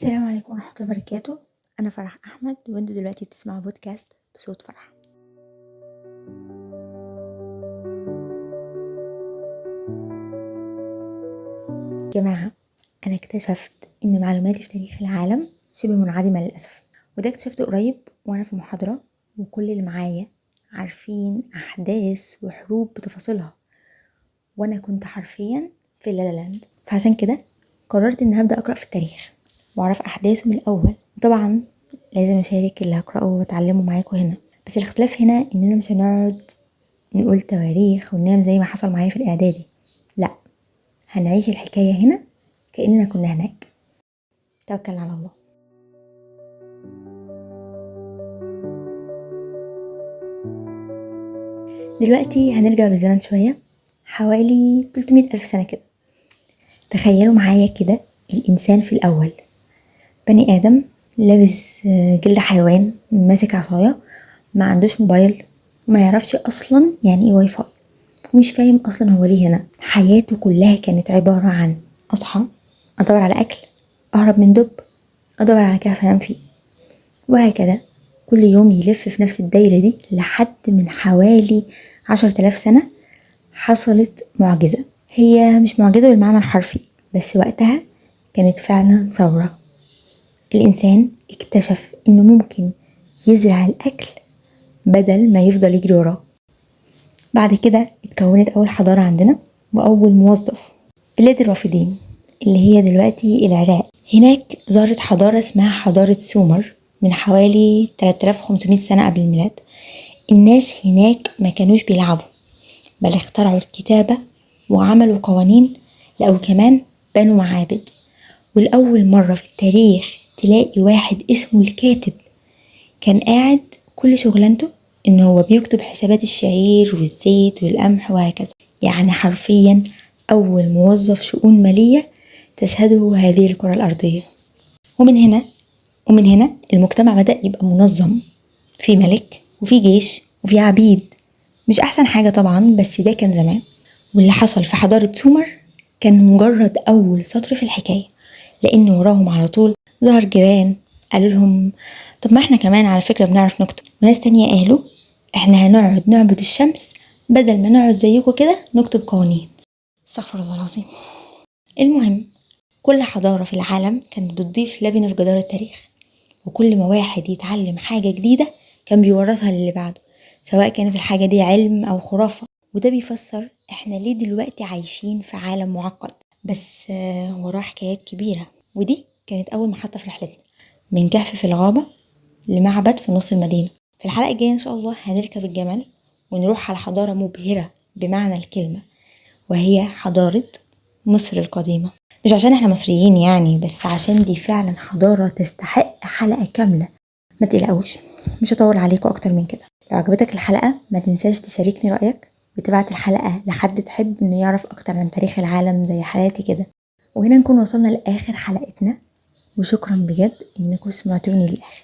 السلام عليكم ورحمة الله وبركاته. أنا فرح أحمد وأنتوا دلوقتي بتسمعوا بودكاست بصوت فرح. جماعة، أنا اكتشفت إن معلوماتي في تاريخ العالم شبه منعدمة للأسف، وده اكتشفته قريب وأنا في محاضرة وكل اللي معايا عارفين أحداث وحروب بتفاصيلها، وأنا كنت حرفيا في لاند. فعشان كده قررت إن هبدأ أقرأ في التاريخ وأعرف أحداثه من الأول. طبعا لازم أشارك اللي هقرأه وأتعلمه معاكم هنا، بس الاختلاف هنا إننا مش هنقعد نقول تواريخ وننام زي ما حصل معايا في الإعدادي. لأ، هنعيش الحكاية هنا كأننا كنا هناك. توكل على الله. دلوقتي هنرجع بالزمن شوية، حوالي 300 ألف سنة كده. تخيلوا معايا كده الإنسان في الأول، بني آدم لابس جلد حيوان، ماسك عصاية، ما عندوش موبايل، ما يعرفش أصلا يعني إيه واي فاي، ومش فاهم أصلا هو ليه هنا. حياته كلها كانت عبارة عن أصحى، أدور على أكل، أهرب من دب، أدور على كهف أنام فيه، وهكذا كل يوم يلف في نفس الدايرة دي لحد من حوالي 10,000 سنة حصلت معجزة. هي مش معجزة بالمعنى الحرفي، بس وقتها كانت فعلا ثورة. الإنسان اكتشف إنه ممكن يزرع الأكل بدل ما يفضل يجري وراه. بعد كده اتكونت أول حضارة عندنا وأول موظف، بلاد الرافدين اللي هي دلوقتي العراق. هناك ظهرت حضارة اسمها حضارة سومر من حوالي 3500 سنة قبل الميلاد. الناس هناك ما كانوش بيلعبوا، بل اخترعوا الكتابة وعملوا قوانين، لقوا كمان بنوا معابد. والأول مرة في التاريخ تلاقي واحد اسمه الكاتب كان قاعد كل شغلانته إن هو بيكتب حسابات الشعير والزيت والقمح وهكذا. يعني حرفيا أول موظف شؤون مالية تشهده هذه الكرة الأرضية. ومن هنا المجتمع بدأ يبقى منظم، في ملك وفي جيش وفي عبيد. مش أحسن حاجة طبعا، بس ده كان زمان. واللي حصل في حضارة سومر كان مجرد أول سطر في الحكاية، لأن وراهم على طول ظهر جيران قالوا لهم طب ما احنا كمان على فكرة بنعرف نكتب، وناس تانية قالوا احنا هنقعد نعبد الشمس بدل ما نقعد زيكم كده نكتب قوانين. استغفر الله العظيم. المهم، كل حضارة في العالم كانت بتضيف لبنة في جدار التاريخ، وكل ما واحد يتعلم حاجة جديدة كان بيورثها للي بعده، سواء كانت الحاجة دي علم أو خرافة. وده بيفسر احنا ليه دلوقتي عايشين في عالم معقد بس وراه حكايات كبيرة. ودي كانت أول محطة في رحلتنا، من كهف في الغابة لمعبد في نص المدينة. في الحلقة الجاية إن شاء الله هنركب الجمل ونروح على حضارة مبهرة بمعنى الكلمة، وهي حضارة مصر القديمة. مش عشان احنا مصريين يعني، بس عشان دي فعلا حضارة تستحق حلقة كاملة. ما تقلقوش، مش هطول عليكم اكتر من كده. لو عجبتك الحلقة ما تنساش تشاركني رأيك وتبعت الحلقة لحد تحب انه يعرف اكتر عن تاريخ العالم زي حالاتي كده. وهنا نكون وصلنا لآخر حلقتنا، وشكرا بجد انكم سمعتوني للآخر.